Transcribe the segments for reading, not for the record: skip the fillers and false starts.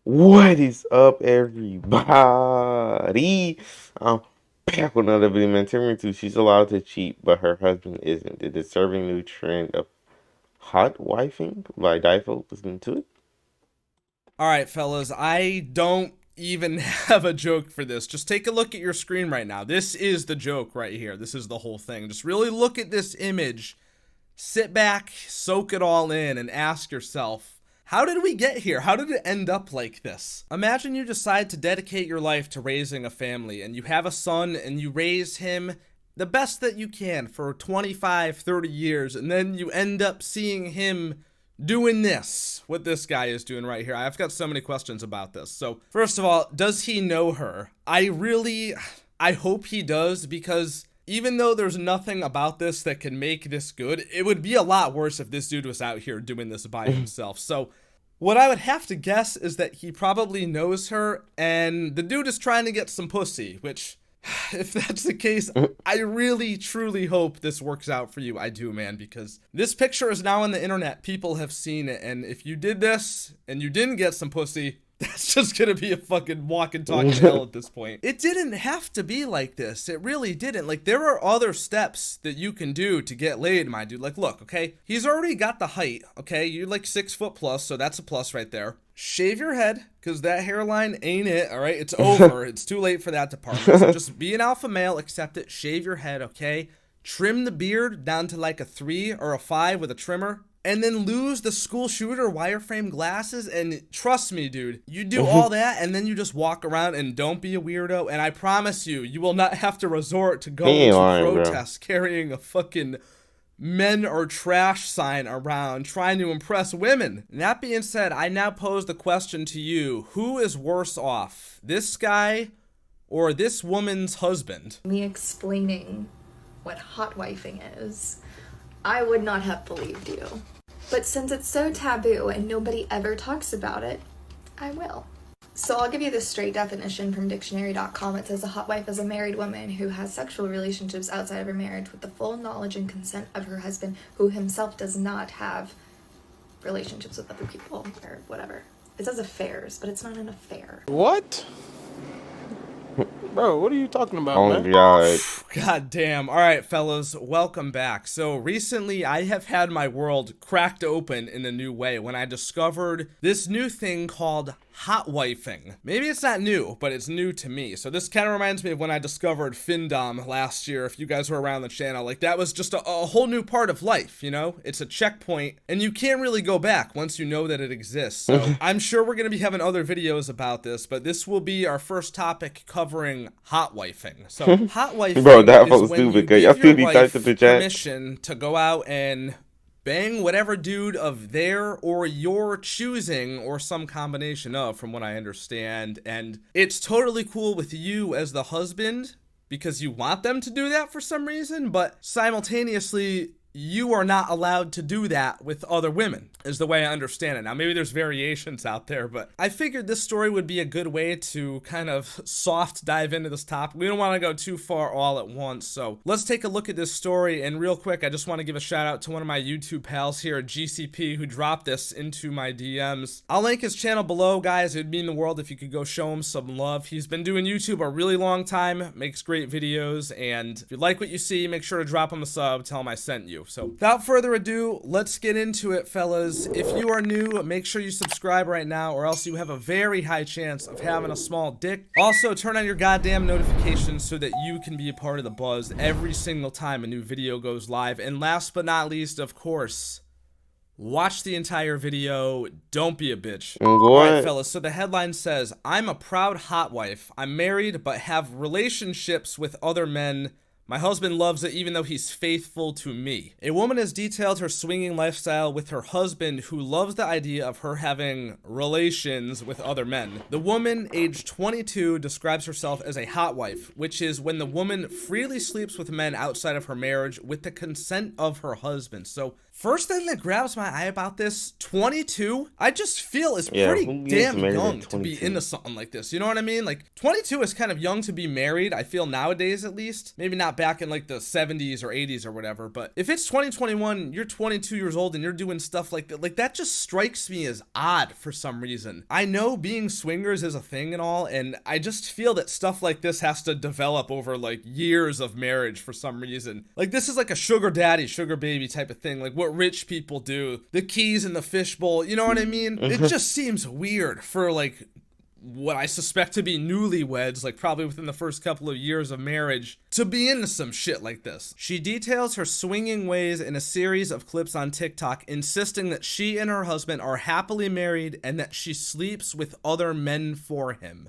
What is up, everybody? I'm back with another video, man. Turning to she's allowed to cheat, but her husband isn't. The disturbing new trend of hot wifing by Difo. Listen to it. All right, fellas, I don't even have a joke for this. Just take a look at your screen right now. This is the joke right here. This is the whole thing. Just really look at this image, sit back, soak it all in, and ask yourself, how did we get here? How did it end up like this? Imagine you decide to dedicate your life to raising a family, and you have a son, and you raise him the best that you can for 25, 30 years, and then you end up seeing him doing this, what this guy is doing right here. I've got so many questions about this. So, first of all, does he know her? I hope he does, because even though there's nothing about this that can make this good, it would be a lot worse if this dude was out here doing this by himself. So, what I would have to guess is that he probably knows her, and the dude is trying to get some pussy, which, if that's the case, I really, truly hope this works out for you. I do, man, because this picture is now on the internet. People have seen it, and if you did this and you didn't get some pussy, that's just gonna be a fucking walk and talk to hell at this point. It didn't have to be like this. It really didn't. Like, there are other steps that you can do to get laid, my dude. Like, look, okay? He's already got the height, okay? You're like 6 foot plus, so that's a plus right there. Shave your head, because that hairline ain't it, all right? It's over. It's too late for that department. So just be an alpha male, accept it, shave your head, okay? Trim the beard down to like a 3 or a 5 with a trimmer, and then lose the school shooter wireframe glasses. And trust me, dude, you do all that, and then you just walk around and don't be a weirdo. And I promise you, you will not have to resort to He going ain't to lying, bro. protests carrying a fucking men are trash sign around trying to impress women. And that being said, I now pose the question to you: who is worse off, this guy or this woman's husband? Me explaining what hotwifing is, I would not have believed you. But since it's so taboo and nobody ever talks about it, I will. So I'll give you the straight definition from dictionary.com. It says a hotwife is a married woman who has sexual relationships outside of her marriage with the full knowledge and consent of her husband, who himself does not have relationships with other people or whatever. It says affairs, but it's not an affair. What? Bro, what are you talking about, Oh man? God. God damn. All right, fellas, welcome back. So recently I have had my world cracked open in a new way when I discovered this new thing called hotwifing. Maybe it's not new, but it's new to me. So this kind of reminds me of when I discovered Findom last year. If you guys were around the channel, like, that was just a whole new part of life, you know? It's a checkpoint, and you can't really go back once you know that it exists. So I'm sure we're going to be having other videos about this, but this will be our first topic covering hotwifing. So hotwifing Bro, that is was when you stupid, cause y'all give your see what he typed wife in the chat. permission to go out and bang whatever dude of their or your choosing, or some combination of, from what I understand. And it's totally cool with you as the husband because you want them to do that for some reason, but simultaneously you are not allowed to do that with other women, is the way I understand it. Now, maybe there's variations out there, but I figured this story would be a good way to kind of soft dive into this topic. We don't want to go too far all at once, so let's take a look at this story. And real quick, I just want to give a shout out to one of my YouTube pals here at GCP who dropped this into my DMs. I'll link his channel below, guys. It'd mean the world if you could go show him some love. He's been doing YouTube a really long time, makes great videos, and if you like what you see, make sure to drop him a sub, tell him I sent you. So without further ado, let's get into it, fellas. If you are new, make sure you subscribe right now, or else you have a very high chance of having a small dick. Also, turn on your goddamn notifications so that you can be a part of the buzz every single time a new video goes live. And last but not least, of course, watch the entire video. Don't be a bitch. Alright, fellas, so the headline says, I'm a proud hotwife. I'm married but have relationships with other men. My husband loves it even though he's faithful to me. A woman has detailed her swinging lifestyle with her husband, who loves the idea of her having relations with other men. The woman, aged 22, describes herself as a hotwife, which is when the woman freely sleeps with men outside of her marriage with the consent of her husband. So First thing that grabs my eye about this, 22, I just feel is Yeah, pretty who gets damn married at young to be 22? into something like this. You know what I mean? Like, 22 is kind of young to be married, I feel nowadays at least. Maybe not back in like the 70s or 80s or whatever, but if it's 2021, you're 22 years old and you're doing stuff like that just strikes me as odd for some reason. I know being swingers is a thing and all, and I just feel that stuff like this has to develop over like years of marriage for some reason. Like, this is like a sugar daddy, sugar baby type of thing, like what rich people do, the keys in the fishbowl, you know what I mean? It just seems weird for like what I suspect to be newlyweds, like probably within the first couple of years of marriage, to be into some shit like this. She details her swinging ways in a series of clips on TikTok, insisting that she and her husband are happily married and that she sleeps with other men for him.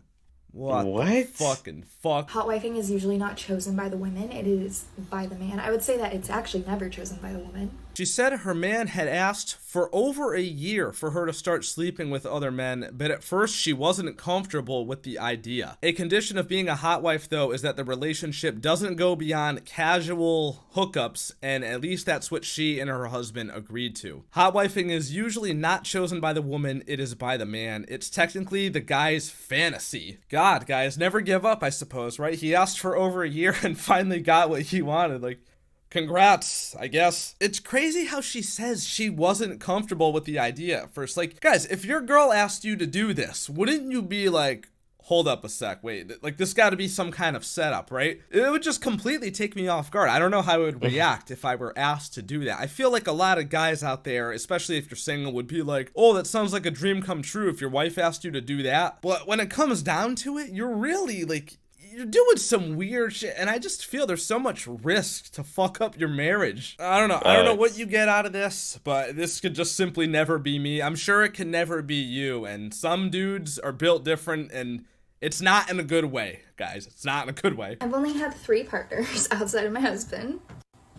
What the fucking fuck? Hotwifing is usually not chosen by the women, it is by the man. I would say that it's actually never chosen by the woman. She said her man had asked for over a year for her to start sleeping with other men, but at first she wasn't comfortable with the idea. A condition of being a hot wife, though, is that the relationship doesn't go beyond casual hookups, and at least that's what she and her husband agreed to. Hotwifing is usually not chosen by the woman, it is by the man. It's technically the guy's fantasy. God, guys, never give up, I suppose, right? He asked for over a year and finally got what he wanted. Like, congrats, I guess. It's crazy how she says she wasn't comfortable with the idea at first. Like, guys, if your girl asked you to do this, wouldn't you be like, hold up a sec, wait, like this gotta be some kind of setup, right? It would just completely take me off guard. I don't know how I would react if I were asked to do that. I feel like a lot of guys out there, especially if you're single, would be like, oh, that sounds like a dream come true if your wife asked you to do that. But when it comes down to it, you're really like, you're doing some weird shit, and I just feel there's so much risk to fuck up your marriage. I don't know. I don't know what you get out of this, but this could just simply never be me. I'm sure it can never be you, and some dudes are built different, and it's not in a good way, guys. It's not in a good way. I've only had 3 partners outside of my husband,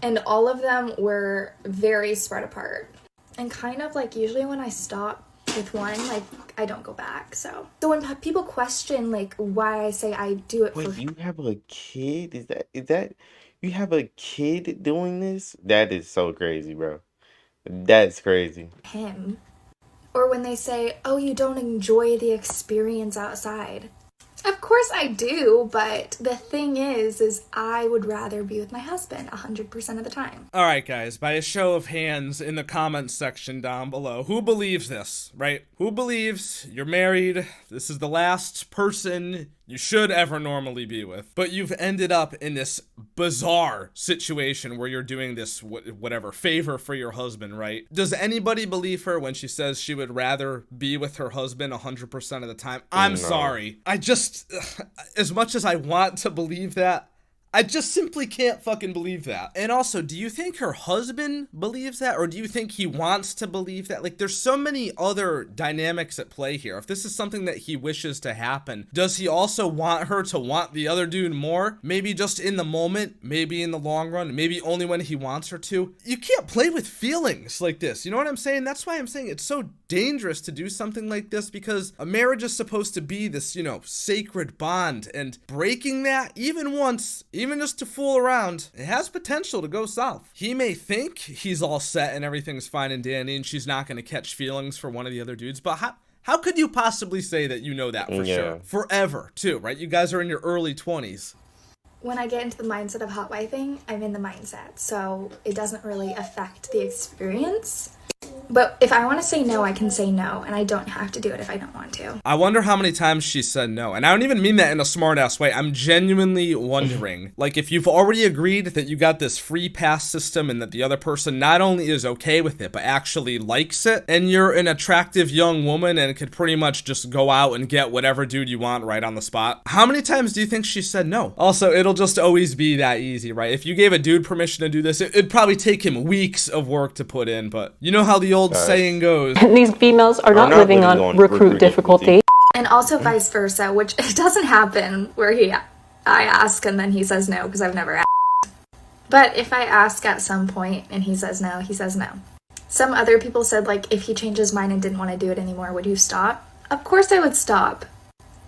and all of them were very spread apart. And kind of like usually when I stop with one, like, I don't go back. So when people question like why I say I do it Wait, you have a kid? Is that you have a kid doing this? That is so crazy, bro. That's crazy. him, or when they say, oh, you don't enjoy the experience outside. Of course I do, but the thing is I would rather be with my husband 100% of the time. All right, guys, by a show of hands in the comments section down below, who believes this, right? Who believes you're married, this is the last person you should ever normally be with, but you've ended up in this bizarre situation where you're doing this whatever favor for your husband, right? Does anybody believe her when she says she would rather be with her husband 100% of the time? I'm sorry. I just, as much as I want to believe that, I just simply can't fucking believe that. And also, do you think her husband believes that? Or do you think he wants to believe that? Like, there's so many other dynamics at play here. If this is something that he wishes to happen, does he also want her to want the other dude more? Maybe just in the moment, maybe in the long run, maybe only when he wants her to. You can't play with feelings like this. You know what I'm saying? That's why I'm saying it's so dangerous to do something like this, because a marriage is supposed to be this, you know, sacred bond, and breaking that even once, even just to fool around, it has potential to go south. He may think he's all set and everything's fine and dandy and she's not going to catch feelings for one of the other dudes, but how could you possibly say that you know that for sure? Forever, too, right? You guys are in your early 20s. When I get into the mindset of hotwifing, I'm in the mindset, so it doesn't really affect the experience. But if I want to say no, I can say no, and I don't have to do it if I don't want to. I wonder how many times she said no, and I don't even mean that in a smart-ass way. I'm genuinely wondering, like, if you've already agreed that you got this free pass system and that the other person not only is okay with it, but actually likes it, and you're an attractive young woman and could pretty much just go out and get whatever dude you want right on the spot, how many times do you think she said no? Also, it'll just always be that easy, right? If you gave a dude permission to do this, it'd probably take him weeks of work to put in, but you know how the old saying goes. These females are not living on recruit difficulty. And also vice versa, which it doesn't happen where I ask and then he says no, because I've never asked. But if I ask at some point and he says no, he says no. Some other people said, like, if he changed his mind and didn't want to do it anymore, would you stop? Of course I would stop.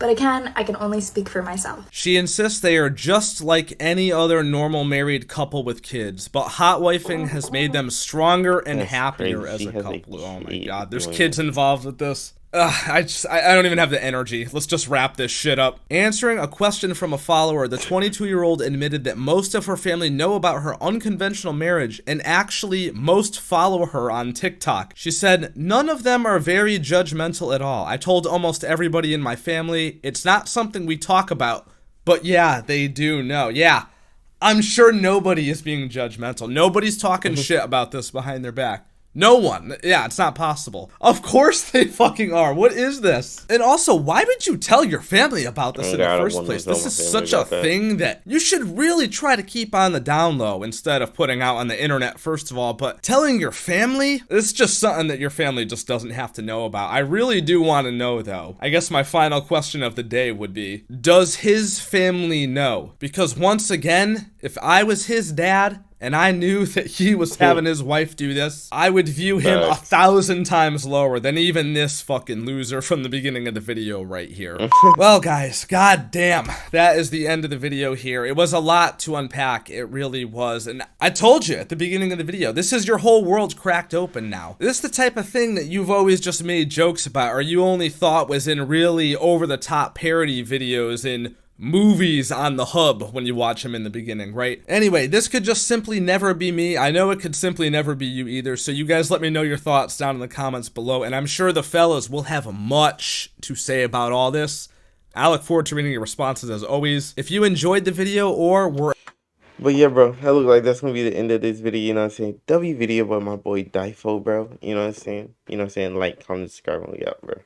But again, I can only speak for myself. She insists they are just like any other normal married couple with kids, but hotwifing has made them stronger and happier crazy. as a couple. Oh my god, there's doing kids involved with this. I don't even have the energy. Let's just wrap this shit up. Answering a question from a follower, the 22-year-old admitted that most of her family know about her unconventional marriage and actually most follow her on TikTok. She said, "None of them are very judgmental at all. I told almost everybody in my family. It's not something we talk about, but yeah, they do know." Yeah, I'm sure nobody is being judgmental. Nobody's talking shit about this behind their back. No one. Yeah, it's not possible. Of course they fucking are. What is this? And also, why would you tell your family about this in the first place? This is such a thing that you should really try to keep on the down low instead of putting out on the internet, first of all. But telling your family? It's just something that your family just doesn't have to know about. I really do want to know, though. I guess my final question of the day would be, does his family know? Because once again, if I was his dad, and I knew that he was having his wife do this, I would view him 1,000 times lower than even this fucking loser from the beginning of the video right here. Well, guys, goddamn, that is the end of the video here. It was a lot to unpack. It really was. And I told you at the beginning of the video, this is your whole world cracked open now. This is the type of thing that you've always just made jokes about, or you only thought was in really over-the-top parody videos in movies on the hub when you watch them in the beginning, right? Anyway, this could just simply never be me. I know it could simply never be you either, so you guys let me know your thoughts down in the comments below, and I'm sure the fellas will have much to say about all this. I look forward to reading your responses as always. If you enjoyed the video or were... But yeah, bro, that look like that's gonna be the end of this video, you know what I'm saying? W video by my boy Difo, bro. You know what I'm saying? You know what I'm saying? Like, comment, subscribe, and we out, bro.